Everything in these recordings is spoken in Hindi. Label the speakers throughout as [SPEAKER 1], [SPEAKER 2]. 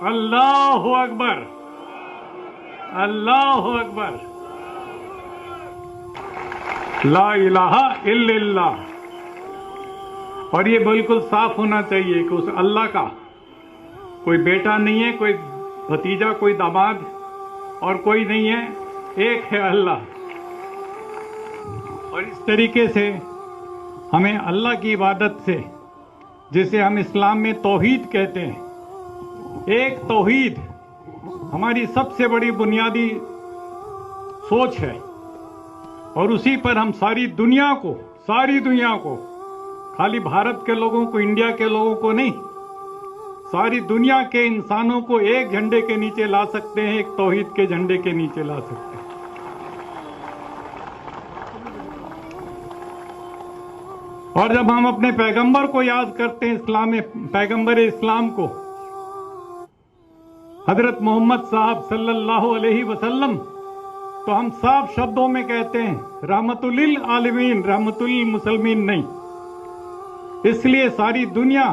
[SPEAKER 1] अल्लाहु अकबर, अल्लाहु अकबर, ला इलाहा इल्लल्लाह। और ये बिल्कुल साफ होना चाहिए कि उस अल्लाह का कोई बेटा नहीं है, कोई भतीजा, कोई दामाद और कोई नहीं है, एक है अल्लाह। और इस तरीके से हमें अल्लाह की इबादत से, जिसे हम इस्लाम में तौहीद कहते हैं, एक तौहीद हमारी सबसे बड़ी बुनियादी सोच है। और उसी पर हम सारी दुनिया को, खाली भारत के लोगों को, इंडिया के लोगों को नहीं, सारी दुनिया के इंसानों को एक झंडे के नीचे ला सकते हैं, एक तौहीद के झंडे के नीचे ला सकते हैं। और जब हम अपने पैगंबर को याद करते हैं, इस्लाम में पैगंबर इस्लाम को, हजरत मोहम्मद साहब सल्लल्लाहु अलैहि वसल्लम, तो हम साफ शब्दों में कहते हैं रहमतुल लिल आलमीन, रहमतुल लिल मुसलमीन नहीं। इसलिए सारी दुनिया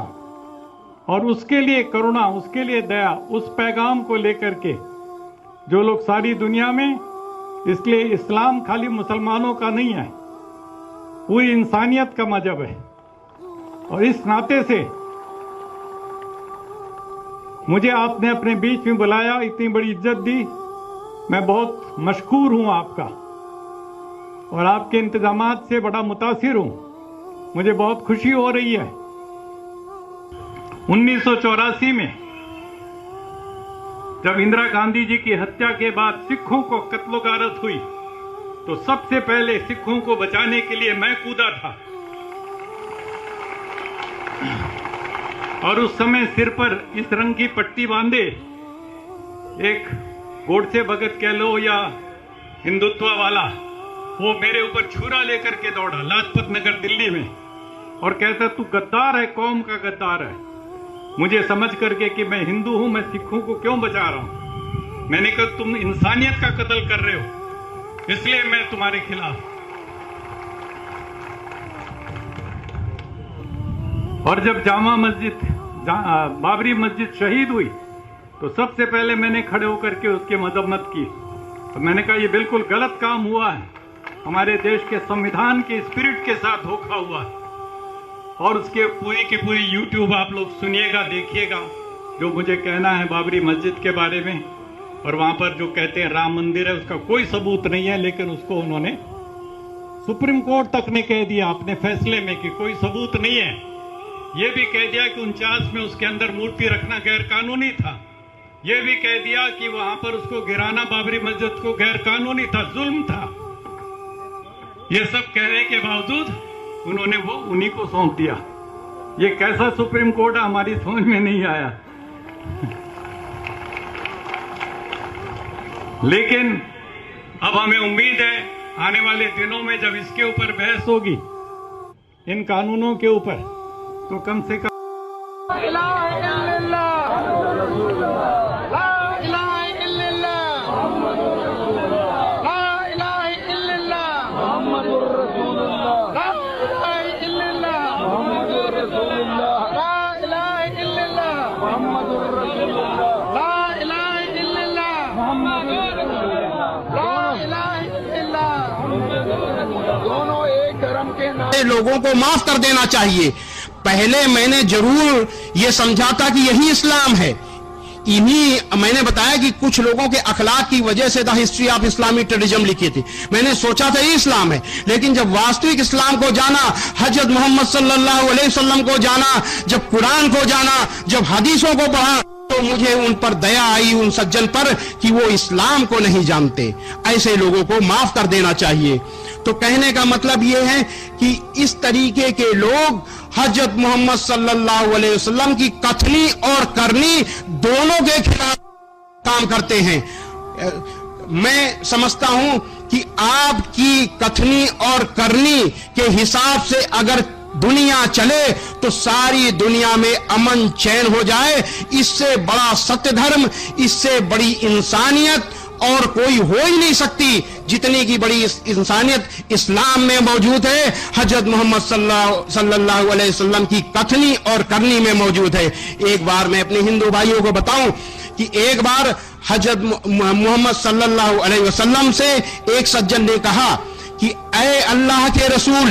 [SPEAKER 1] और उसके लिए करुणा, उसके लिए दया, उस पैगाम को लेकर के जो लोग सारी दुनिया में, इसलिए इस्लाम खाली मुसलमानों का नहीं है, पूरी इंसानियत का मजहब है। और इस नाते से मुझे आपने अपने बीच में बुलाया, इतनी बड़ी इज्जत दी, मैं बहुत मशकूर हूं आपका और आपके इंतजामात से बड़ा मुतासिर हूं। मुझे बहुत खुशी हो रही है। 1984 में जब इंदिरा गांधी जी की हत्या के बाद सिखों को कत्लो-गारत हुई, तो सबसे पहले सिखों को बचाने के लिए मैं कूदा था। और उस समय सिर पर इस रंग की पट्टी बांधे एक गोडसे भगत कह लो या हिंदुत्व वाला, वो मेरे ऊपर छुरा लेकर के दौड़ा लाजपत नगर दिल्ली में और कहता तू गद्दार है, कौम का गद्दार है। मुझे समझ करके कि मैं हिंदू हूं, मैं सिखों को क्यों बचा रहा हूं, मैंने कहा तुम इंसानियत का कत्ल कर रहे हो, इसलिए मैं तुम्हारे खिलाफ। और जब जामा मस्जिद, बाबरी मस्जिद शहीद हुई, तो सबसे पहले मैंने खड़े होकर के उसकी मजम्मत की। तो मैंने कहा ये बिल्कुल गलत काम हुआ है, हमारे देश के संविधान के स्पिरिट के साथ धोखा हुआ है। और उसके पूरी की पूरी यूट्यूब आप लोग सुनिएगा, देखिएगा जो मुझे कहना है बाबरी मस्जिद के बारे में। और वहां पर जो कहते हैं राम मंदिर है, उसका कोई सबूत नहीं है, लेकिन उसको उन्होंने सुप्रीम कोर्ट तक ने कह दिया अपने फैसले में कि कोई सबूत नहीं है। ये भी कह दिया कि 49 में उसके अंदर मूर्ति रखना गैर कानूनी था। ये भी कह दिया कि वहां पर उसको गिराना, बाबरी मस्जिद को, गैर कानूनी था, जुल्म था। ये सब कहने के बावजूद उन्होंने वो उन्हीं को सौंप दिया। ये कैसा सुप्रीम कोर्ट है, हमारी समझ में नहीं आया। लेकिन अब हमें उम्मीद है आने वाले दिनों में जब इसके ऊपर बहस होगी, इन कानूनों के ऊपर, तो कम से कम
[SPEAKER 2] दोनों एक धर्म के नाते लोगों को माफ कर देना चाहिए। पहले मैंने जरूर ये समझा था कि यही इस्लाम है। इन्हीं मैंने बताया कि कुछ लोगों के अखलाक की वजह से the history of Islamic terrorism लिखी थी। मैंने सोचा था ये इस्लाम है, लेकिन जब वास्तविक इस्लाम को जाना, हजरत मोहम्मद सल्लल्लाहु अलैहि वसल्लम को जाना, जब कुरान को जाना, जब हदीसों को पढ़ा, तो मुझे उन पर दया आई, उन सज्जन पर, कि वो इस्लाम को नहीं जानते। ऐसे लोगों को माफ कर देना चाहिए। तो कहने का मतलब ये है कि इस तरीके के लोग हजरत मोहम्मद सल्लल्लाहु अलैहि वसल्लम की कथनी और करनी दोनों के खिलाफ काम करते हैं। मैं समझता हूं कि आपकी कथनी और करनी के हिसाब से अगर दुनिया चले तो सारी दुनिया में अमन चैन हो जाए। इससे बड़ा सत्य धर्म, इससे बड़ी इंसानियत और कोई हो ही नहीं सकती। जितनी की बड़ी इंसानियत इस्लाम में मौजूद है, हजरत मोहम्मद सल्लल्लाहु अलैहि वसल्लम की कथनी और करनी में मौजूद है। एक बार मैं अपने हिंदू भाइयों को बताऊं कि एक बार हजरत मोहम्मद सल्लल्लाहु अलैहि वसल्लम से एक सज्जन ने कहा कि ऐ अल्लाह के रसूल,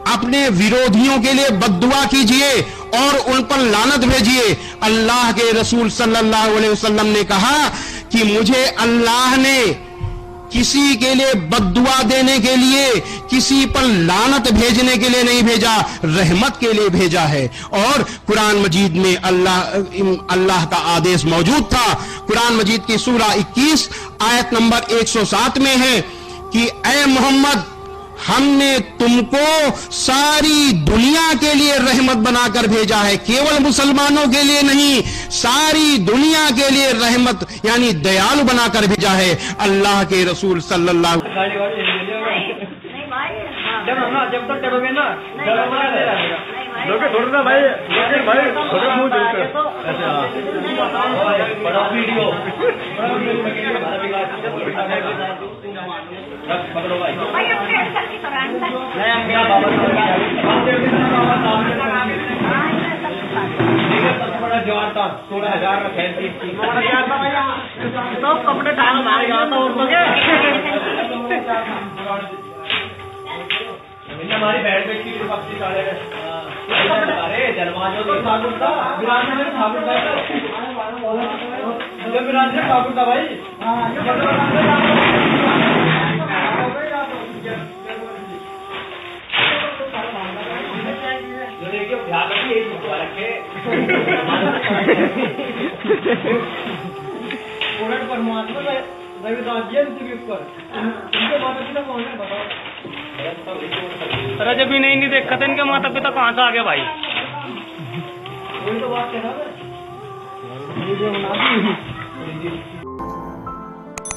[SPEAKER 2] अपने विरोधियों के लिए बद्दुआ कीजिए और उन पर लानत भेजिए। अल्लाह के रसूल सल्लल्लाहु अलैहि वसल्लम ने कहा कि मुझे अल्लाह ने किसी के लिए बद्दुआ देने के लिए, किसी पर लानत भेजने के लिए नहीं भेजा, रहमत के लिए भेजा है। और कुरान मजीद में अल्लाह का आदेश मौजूद था। कुरान मजीद की सूरा 21 आयत नंबर 107 में है कि ऐ मोहम्मद, हमने तुमको सारी दुनिया के लिए रहमत बनाकर भेजा है, केवल मुसलमानों के लिए नहीं, सारी दुनिया के लिए रहमत यानी दयालु बनाकर भेजा है। अल्लाह के रसूल सल्लल्लाहु
[SPEAKER 3] जब तक करोगे ना तो कपड़े टांग मार गया था और तो क्या हमारी बैठ बैठ की पक्षी सारे जलवाजों तो ठाकुर था विराज में ठाकुर था जब विराज में ठाकुर था भाई देखिए ध्यान रखिए यही छुपा रखे परमात्मा रविदास जी पर उनके माता पिता कौन है बताओ। अरे जब भी नहीं देखा था इनके माता पिता कहाँ से आ गया भाई।